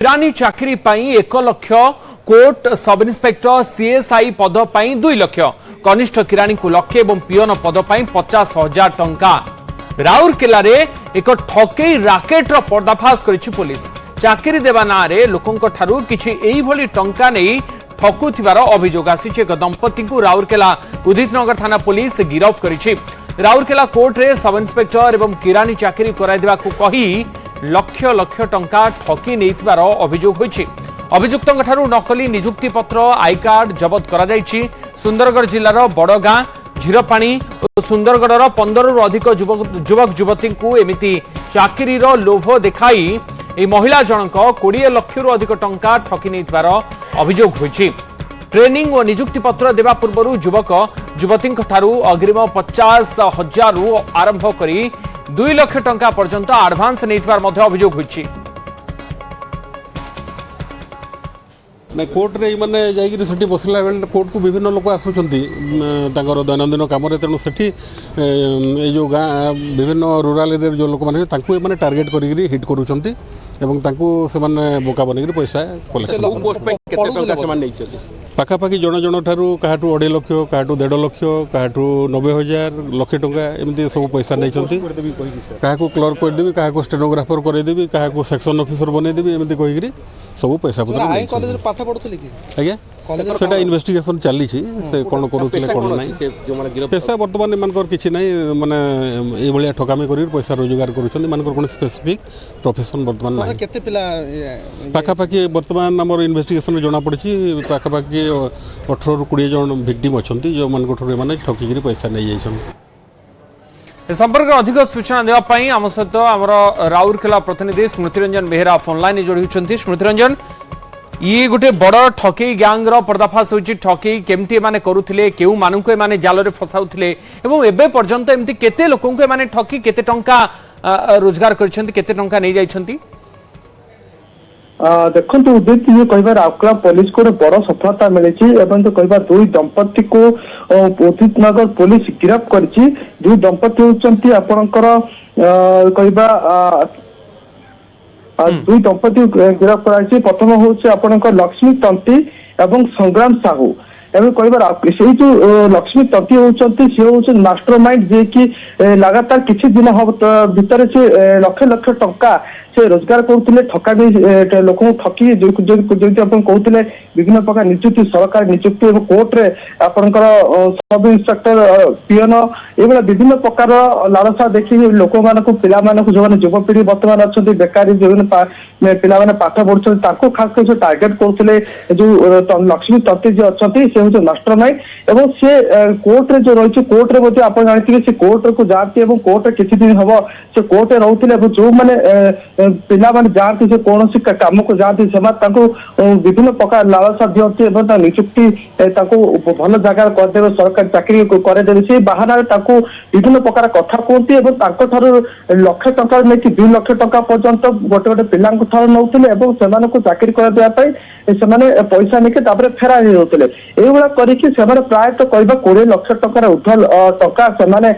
किरानी चाकरी पाई 1 lakh court sub inspector CSI पद पाई 2 लाख कनिष्ठ किरानी को लक्षे और पियन पद पाई 50,000 टंका। राउरकेला रे एक ठकेई राकेट रो पर्दाफाश करिछि पुलिस। चाकरी देवा ना रे लोकंक ठारू किछि एई भली टंका नै ठकुथिबार अभियोग आसीछि। एक दंपति को राउरकेला उदित नगर थाना पुलिस गिरफ्त करिछि। राउरकेला कोर्ट रे सब इन्स्पेक्टर एवं किरानी चाकरी कराई देबा को कही लक्ष लक्ष टंका ठकी नेइथिबार अभियोग होइछि। अभियुक्तଙ୍କ ठारू नकली नियुक्ति पत्र आई कार्ड जबत करा जाइछि। सुंदरगढ़ जिल्लार बड़गां झीरपाणी और सुंदरगढ़ 15 रु अधिक युवक युवती को एमिति चाकरीर लोभ देखाई ए महिला जनक 20 लाख रु अधिक टंका ठकी नेइथिबार अभियोग होइछि। ट्रेनिंग और नियुक्ति पत्र देवा पूर्व युवक युवती ठारू अग्रिम 50,000 रु आरंभ करी 2 लाख टंका पर्यंत आडभांस नेइथिबार मध्य अभियोग होइछि। ना कोर्ट रे माने जाइकि सेठी बसला बेल कोर्ट को विभिन्न लोक आसुचंती तांकर दैनंदिन काम रे तेणु सेठी ए जो गाँ विभिन्न रूराल एरिया जो लोक माने तांको माने टार्गेट करिकरी हिट करूचंती एवं तांको से माने बोका बनिकरी पैसा कलेक्शन पोस्ट पे केते टंका से माने नैचती पाखापाखि जन जन ठारू काहाटू 2.5 लाख काहाटू 1.5 लाख काहाटू 90,000 लाख टंका एमती सब पैसा नैचंती। काहाकू क्लर्क कर देबी काहाकू स्टेनोग्राफर करे देबी काहाकू सेक्शन ऑफिसर बने देबी एमती कहिकरी सब पैसा पत्र आई कॉलेज रे पाठ पढुतले कि आज्ञा सेटा इन्वेस्टिगेशन चली छी से कोन करूतले कोन नै जो माने गिरफ्त पैसा वर्तमान मानकर किछि नै माने ए भलिया ठकामी करी पैसा रोजगार करूछन मानकर कोन स्पेसिफिक प्रोफेशन वर्तमान नै केते पिला पाखापाखि वर्तमान हमर इन्वेस्टिगेशन जना पड़छि पाखापाखि 18 रु 20 जन विक्टिम अछंती जो मानकर ठोरे माने ठकीगिरी पैसा नै जाइछन। संपर्क अधिक सूचना देवाई आम सहित आम राउरकेला प्रतिनिधि स्मृतिरंजन बेहेरा फोन लाइन जोड़ी होती। स्मृतिरंजन ये गोटे बड़ ठकेई गैंग पर्दाफाश होती ठकेई केमती माने करुथिले केउ मानकु माने जाल रे फसाउथिले एवं एबे पर्यंत एमती केते लोकंकु माने ठकी केते टंका रोजगार करछंती केते टंका नै जाइछंती। देखो उदित ये कह राउरकेला पुलिस को बड़ सफलता मिली तो कह 2 दंपति को उदित नगर पुलिस गिरफ्त करी। 2 दंपति होती आपणकर कहवा 2 दंपति गिरफ्त कराई। प्रथम हूँ आपणकर लक्ष्मी तंती एवं संग्राम साहू एवं कह से जो लक्ष्मी तंती होती सी हूँ मास्टर माइंड जे कि लगातार किसी दिन भितर से लक्ष लक्ष टंका से रोजगार करते ठकामी लोक ठकी कहते विभिन्न प्रकार नियुक्ति सरकार नियुक्ति और कोर्ट रे आपंकर सब इन्स्पेक्टर पियन ये विभिन्न प्रकार लालसा देखी लोक मानक पिला जो युवपीढ़ी बर्तमान अच्छा बेकारी जो पिला पाठ पढ़ुं खास कर टार्गेट करते जो लक्ष्मी तंती जी अच्छा से हूँ मास्टर माइंड एवं सी कोर्ट रे जो रही कोर्ट रे आप जानते से कोर्ट को जाती है कोर्ट किसी दिन हम से कोर्ट रोते जो मैंने पिला माने जाती से कौन काम को जाती विभिन्न प्रकार लालसा दिखती नियुक्ति भल जगह करदे सरकारी चाकरी करदे से बाहर विभिन्न प्रकार कथा कहती लक्ष टंका नहीं 2 लाख टंका पर्यंत गोटे गोटे पिला नौते से चाकरी कर पैसा नहीं फेरा जाते ये करके प्रायतः कह 20 लाख टंकार ऊर्ध्व टंका से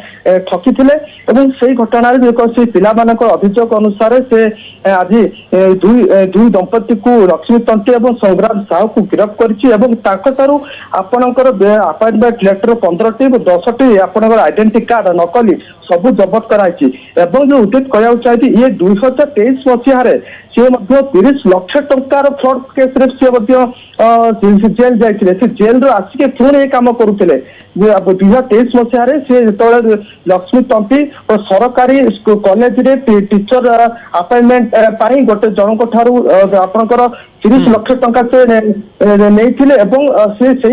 ठकी से घटना से पिला अभियोग अनुसार से आज 2 दंपति को लक्ष्मी तंती और संग्राम साहू को गिरफ्त करूँ आपणकर अपॉइंटमेंट लेटर 15टी 10टी आपणकर आइडेंटिटी कार्ड नकली सब जबत कराई। जो उदित कहना चाहिए ये 2023 मसीह सी 30 लाख टंकार फ्रॉड केस सी जेल जाते से जेल आसिक पुणी ये कम करुले 2023 मसीह सी जो लक्ष्मी तंती और सरकारी कॉलेज रे टीचर अपॉइंटमेंट पाई गोटे जनक ठारू आपणकर 30 लाख टंका से नहीं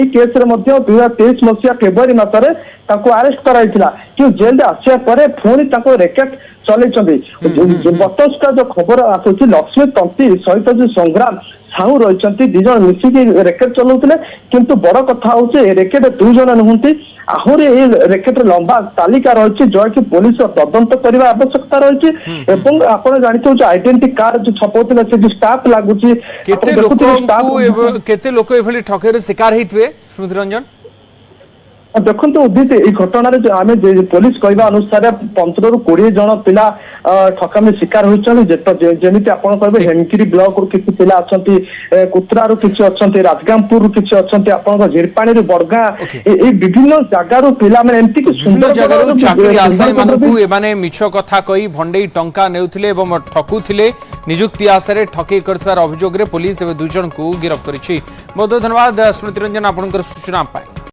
केस रे 2023 मसीहा फेब्रुआरी मासरे अरेस्ट कराई कि जेल आसिया पर पुणी रेकेट चलती। बर्तमान जो खबर आसूँ लक्ष्मी तंती सहित जो संग्राम साहू रही 2 जन मिसिकी रेकेट चलाउते किंतु बड़ कथा हूँ रेकेट 2 जन नुहति आहरी रेकेट लंबा तालिका रही जो कि पुलिस तदंत करने आवश्यकता रही। आप जानते आइडेंटिटी कार्ड जो छपाउते से जो स्टाफ लगुच केते लोक शिकार होइतबे स्मृतिरंजन ଦେଖନ୍ତୁ ଉଦିତ ଏଇ ଘଟଣାରେ ଆମେ ପୋଲିସ କହିବା ଅନୁସାରେ 15 ରୁ 20 ଜଣ ପିଲା ଠକାମି ଶିକାର ହୋଇଛନ୍ତି। ଯେମିତି ଆପଣ କହିବେ ହେମକିରି ବ୍ଲକରୁ କିଛି ପିଲା ଅଛନ୍ତି, କୁତ୍ରାରୁ କିଛି ଅଛନ୍ତି, ରାଜଗାଙ୍ଗପୁରରୁ କିଛି ଅଛନ୍ତି, ଆପଣଙ୍କ ଝିରପାଣିରୁ ବଡଗାଁ, ଏଇ ବିଭିନ୍ନ ଜାଗାରୁ ପିଲାମାନେ ଏମିତି କି ସୁନ୍ଦର ଜାଗାରୁ ଚାକିରି ଆଶାୟୀମାନଙ୍କୁ ଏମାନେ ମିଛ କଥା କହି ଭଣ୍ଡେଇ ଟଙ୍କା ନେଉଥିଲେ ଏବଂ ଠକୁଥିଲେ। ନିଯୁକ୍ତି ଆଶାରେ ଠକେଇ କରିଥିବାର ଅଭିଯୋଗରେ ପୋଲିସ ଏବେ 2 ଜଣଙ୍କୁ ଗିରଫ କରିଛି। ବହୁତ ଧନ୍ୟବାଦ ସ୍ମୃତି ରଞ୍ଜନ ଆପଣଙ୍କର ସୂଚନା ପାଇଁ।